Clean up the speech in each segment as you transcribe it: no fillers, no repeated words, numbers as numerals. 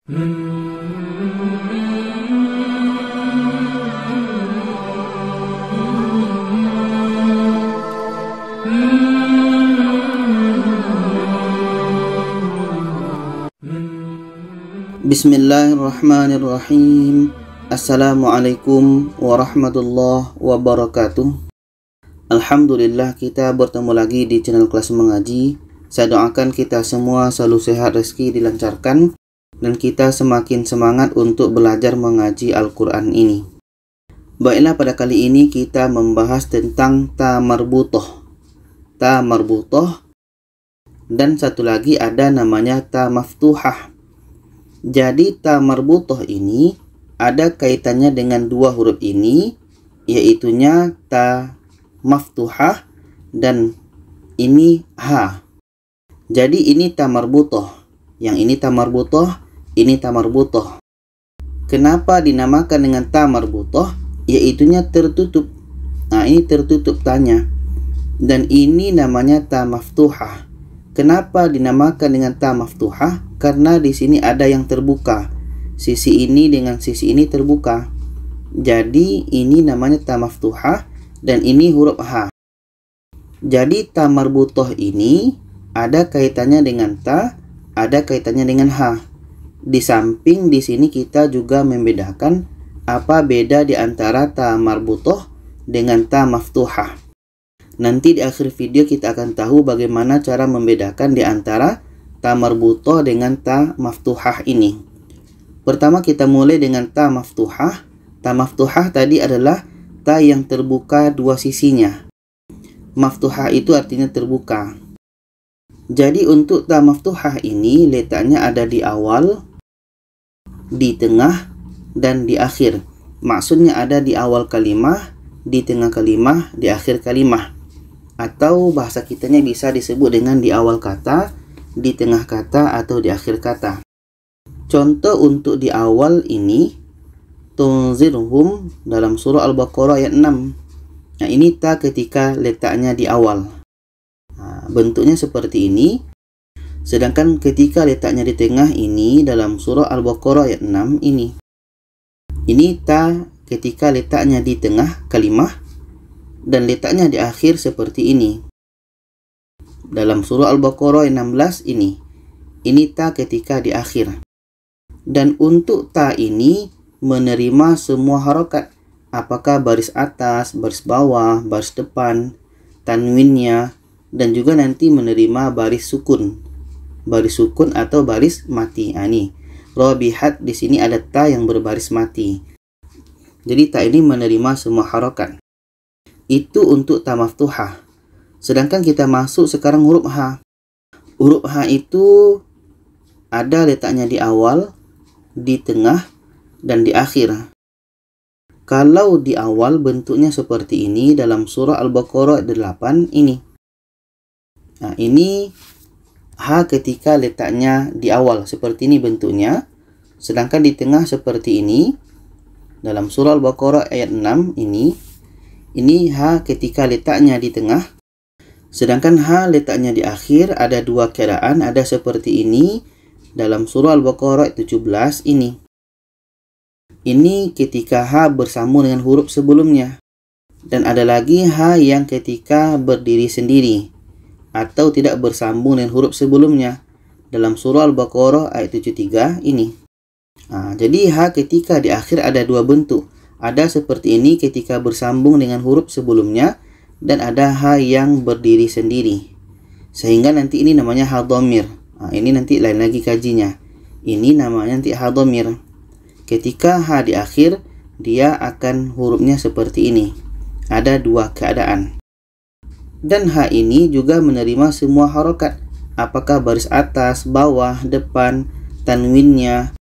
Bismillahirrahmanirrahim. Assalamualaikum warahmatullahi wabarakatuh. Alhamdulillah, kita bertemu lagi di channel Kelas Mengaji. Saya doakan kita semua selalu sehat, rezeki dilancarkan, dan kita semakin semangat untuk belajar mengaji Al-Quran ini. Baiklah, pada kali ini kita membahas tentang ta marbutoh. Ta marbutoh, dan satu lagi ada namanya ta maftuhah. Jadi ta marbutoh ini ada kaitannya dengan dua huruf ini, yaitunya ta maftuhah dan ini ha. Jadi ini ta marbutoh, yang ini ta marbutoh, ini ta marbutoh. Kenapa dinamakan dengan ta marbutoh? Yaitunya tertutup. Nah, ini tertutup tanya. Dan ini namanya ta maftuhah. Kenapa dinamakan dengan ta maftuhah? Karena di sini ada yang terbuka. Sisi ini dengan sisi ini terbuka. Jadi ini namanya ta maftuhah dan ini huruf ha. Jadi ta marbutoh ini ada kaitannya dengan ta, ada kaitannya dengan ha. Di samping di sini kita juga membedakan apa beda di antara ta marbutoh dengan ta maftuhah. Nanti di akhir video kita akan tahu bagaimana cara membedakan di antara ta marbutoh dengan ta maftuhah ini. Pertama kita mulai dengan ta maftuhah. Ta maftuhah tadi adalah ta yang terbuka dua sisinya. Maftuhah itu artinya terbuka. Jadi untuk ta maftuhah ini letaknya ada di awal, di tengah, dan di akhir. Maksudnya ada di awal kalimah, di tengah kalimah, di akhir kalimah. Atau bahasa kitanya bisa disebut dengan di awal kata, di tengah kata, atau di akhir kata. Contoh untuk di awal ini, tunzirhum dalam surah Al-Baqarah ayat 6. Nah, ini ta ketika letaknya di awal. Nah, bentuknya seperti ini. Sedangkan ketika letaknya di tengah ini dalam surah Al-Baqarah ayat 6 ini. Ini ta ketika letaknya di tengah kalimah dan letaknya di akhir seperti ini. Dalam surah Al-Baqarah ayat 16 ini. Ini ta ketika di akhir. Dan untuk ta ini menerima semua harokat. Apakah baris atas, baris bawah, baris depan, tanwinnya, dan juga nanti menerima baris sukun atau baris mati. Ini robihat, di sini ada ta yang berbaris mati. Jadi ta ini menerima semua harokat. Itu untuk ta maftuhah. Sedangkan kita masuk sekarang huruf ha. Huruf ha itu ada letaknya di awal, di tengah, dan di akhir. Kalau di awal bentuknya seperti ini dalam surah Al-Baqarah 8 ini. Nah, ini ha ketika letaknya di awal seperti ini bentuknya. Sedangkan di tengah seperti ini dalam surah Al-Baqarah ayat 6 ini. Ini ha ketika letaknya di tengah. Sedangkan ha letaknya di akhir. Ada dua keadaan, ada seperti ini dalam surah Al-Baqarah 17 ini. Ini ketika ha bersambung dengan huruf sebelumnya. Dan ada lagi ha yang ketika berdiri sendiri atau tidak bersambung dengan huruf sebelumnya dalam surah Al-Baqarah ayat 73 ini. Nah, jadi ha ketika di akhir ada dua bentuk. Ada seperti ini ketika bersambung dengan huruf sebelumnya, dan ada ha yang berdiri sendiri. Sehingga nanti ini namanya ha dhamir. Nah, ini nanti lain lagi kajinya. Ini namanya nanti ha dhamir. Ketika ha di akhir, dia akan hurufnya seperti ini. Ada dua keadaan. Dan ha ini juga menerima semua harokat. Apakah baris atas, bawah, depan, tanwinnya,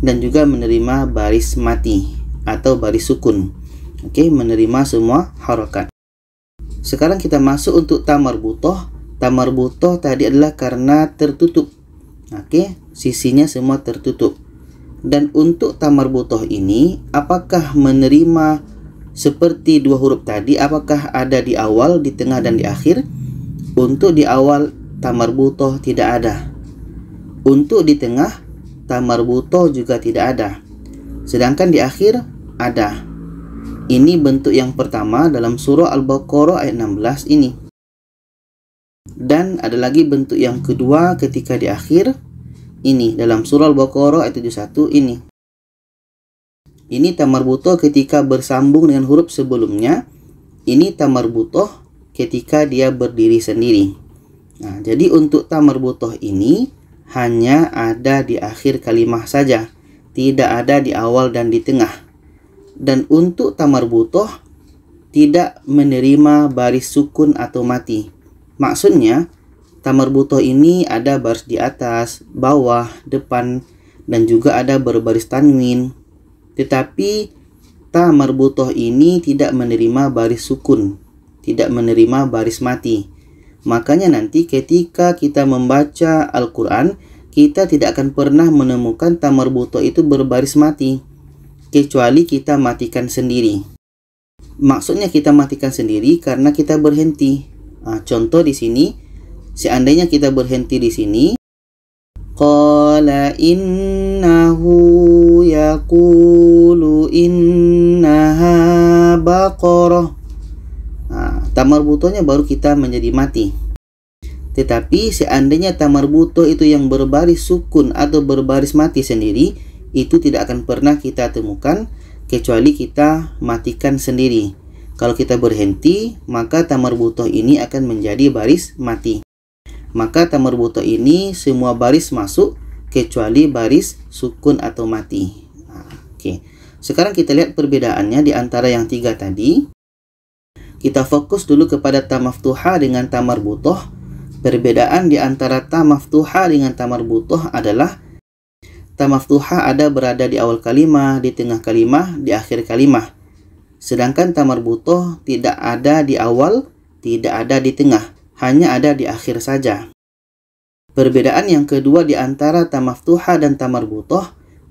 dan juga menerima baris mati atau baris sukun. Oke, menerima semua harokat. Sekarang kita masuk untuk ta marbutoh. Ta marbutoh tadi adalah karena tertutup. Oke, sisinya semua tertutup. Dan untuk ta marbutoh ini, apakah menerima seperti dua huruf tadi? Apakah ada di awal, di tengah, dan di akhir? Untuk di awal ta marbutoh tidak ada. Untuk di tengah ta marbutoh juga tidak ada. Sedangkan di akhir ada. Ini bentuk yang pertama dalam surah Al-Baqarah ayat 16 ini. Dan ada lagi bentuk yang kedua ketika di akhir ini dalam surah Al-Baqarah ayat 71 ini. Ini ta marbutoh ketika bersambung dengan huruf sebelumnya. Ini ta marbutoh ketika dia berdiri sendiri. Nah, jadi untuk ta marbutoh ini hanya ada di akhir kalimah saja, tidak ada di awal dan di tengah. Dan untuk ta marbutoh tidak menerima baris sukun atau mati. Maksudnya, ta marbutoh ini ada baris di atas, bawah, depan, dan juga ada berbaris tanwin. Tetapi ta marbutoh ini tidak menerima baris sukun, tidak menerima baris mati. Makanya nanti ketika kita membaca Al-Quran, kita tidak akan pernah menemukan ta marbutoh itu berbaris mati, kecuali kita matikan sendiri. Maksudnya kita matikan sendiri karena kita berhenti. Contoh di sini, seandainya kita berhenti di sini, qala innahu yaqulu innaha baqarah. Ta marbutohnya baru kita menjadi mati. Tetapi seandainya ta marbutoh itu yang berbaris sukun atau berbaris mati sendiri, itu tidak akan pernah kita temukan kecuali kita matikan sendiri. Kalau kita berhenti, maka ta marbutoh ini akan menjadi baris mati. Maka ta marbutoh ini semua baris masuk kecuali baris sukun atau mati. Oke. Sekarang kita lihat perbedaannya di antara yang tiga tadi. Kita fokus dulu kepada ta maftuhah dengan ta marbutoh. Perbedaan di antara ta maftuhah dengan ta marbutoh adalah ta maftuhah ada berada di awal kalimah, di tengah kalimah, di akhir kalimah. Sedangkan ta marbutoh tidak ada di awal, tidak ada di tengah, hanya ada di akhir saja. Perbedaan yang kedua di antara ta maftuhah dan ta marbutoh,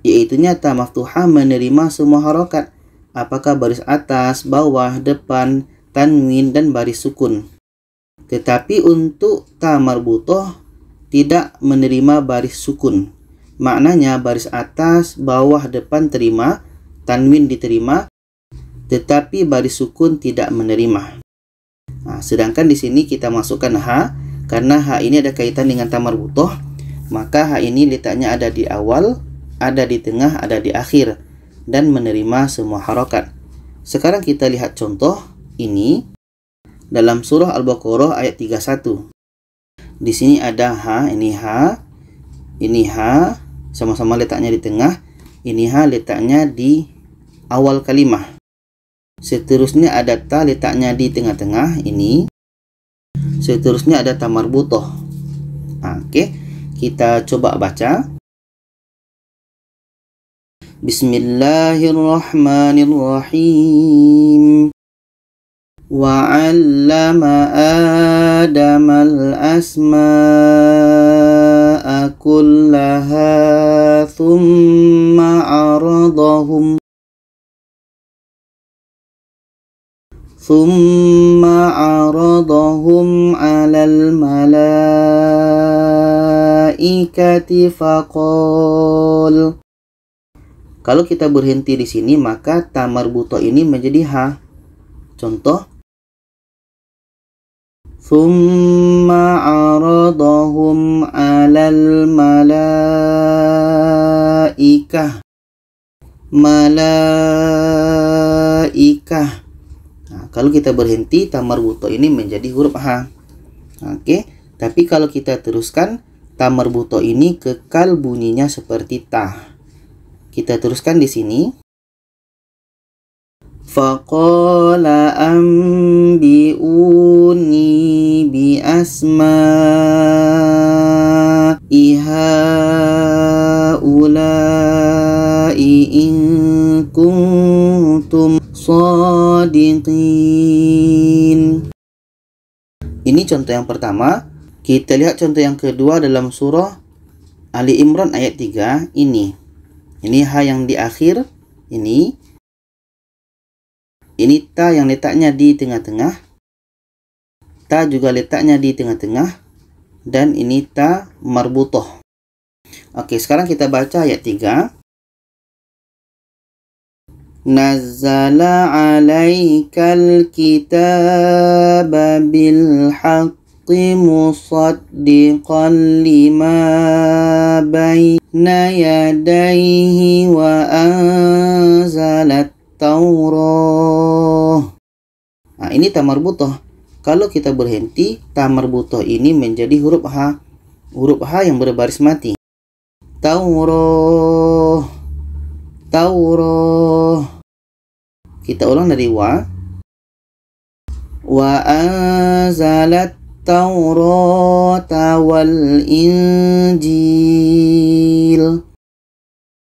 yaitunya ta maftuhah menerima semua harokat, apakah baris atas, bawah, depan, tanwin, dan baris sukun. Tetapi untuk ta marbutoh tidak menerima baris sukun. Maknanya baris atas, bawah, depan terima, tanwin diterima, tetapi baris sukun tidak menerima. Sedangkan di sini kita masukkan ha, karena ha ini ada kaitan dengan ta marbutoh, maka ha ini letaknya ada di awal, ada di tengah, ada di akhir, dan menerima semua harokat. Sekarang kita lihat contoh ini dalam surah Al-Baqarah ayat 31. Di sini ada ha, ini ha, sama-sama letaknya di tengah, ini ha letaknya di awal kalimah. Seterusnya ada ta letaknya di tengah-tengah ini. Seterusnya ada ta marbutoh. Oke, kita coba baca. Bismillahirrahmanirrahim. وَعَلَّمَ آدَمَ الْأَسْمَاءَ كُلَّهَا ثُمَّ عَرَضَهُمْ عَلَى الْمَلَائِكَةِ فَقَالَ. Kalau kita berhenti di sini, maka ta marbutoh ini menjadi ha. Contoh, ثُمَّ عَرَضَهُمْ عَلَى الْمَلَائِكَةِ. Malaikah. Kalau kita berhenti, ta marbutoh ini menjadi huruf ha. Oke, tapi kalau kita teruskan, ta marbutoh ini kekal bunyinya seperti ta. Kita teruskan di sini. Faqala anbi'uni bi asma'i haula'i in kuntum shadiqin. Ini contoh yang pertama. Kita lihat contoh yang kedua dalam surah Ali Imran ayat 3 ini. Ini ha yang di akhir ini. Ini ta yang letaknya di tengah-tengah. Ta juga letaknya di tengah-tengah. Dan ini ta marbutoh. Oke, sekarang kita baca ayat 3. Nazzala 'alaikal kitaba bil haqqi musaddiqan lima baina yadayhi wa anzalat Taurah. Nah, ini tamarbutoh. Kalau kita berhenti, tamarbutoh ini menjadi huruf H. Huruf H yang berbaris mati. Taurah. Taurah. Kita ulang dari wa. Wa anzalat Taurata wal Injil.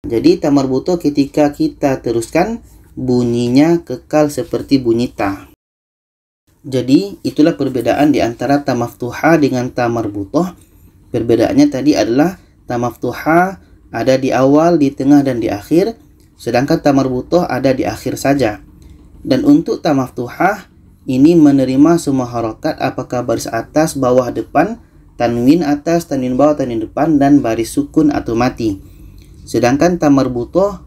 Jadi tamarbutoh ketika kita teruskan, bunyinya kekal seperti bunyi ta. Jadi itulah perbedaan di antara ta maftuhah dengan ta marbutoh. Perbedaannya tadi adalah ta maftuhah ada di awal, di tengah, dan di akhir, sedangkan ta marbutoh ada di akhir saja. Dan untuk ta maftuhah ini menerima semua harokat, apakah baris atas, bawah, depan, tanwin atas, tanwin bawah, tanwin depan, dan baris sukun atau mati. Sedangkan ta marbutoh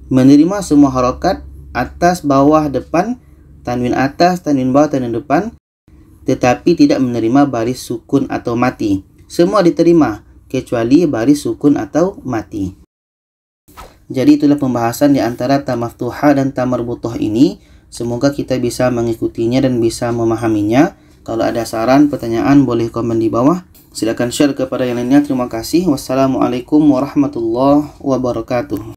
menerima semua harokat atas, bawah, depan, tanwin atas, tanwin bawah, tanwin depan, tetapi tidak menerima baris sukun atau mati. Semua diterima kecuali baris sukun atau mati. Jadi itulah pembahasan di antara ta maftuhah dan ta marbutoh ini. Semoga kita bisa mengikutinya dan bisa memahaminya. Kalau ada saran, pertanyaan, boleh komen di bawah. Silakan share kepada yang lainnya. Terima kasih. Wassalamualaikum warahmatullahi wabarakatuh.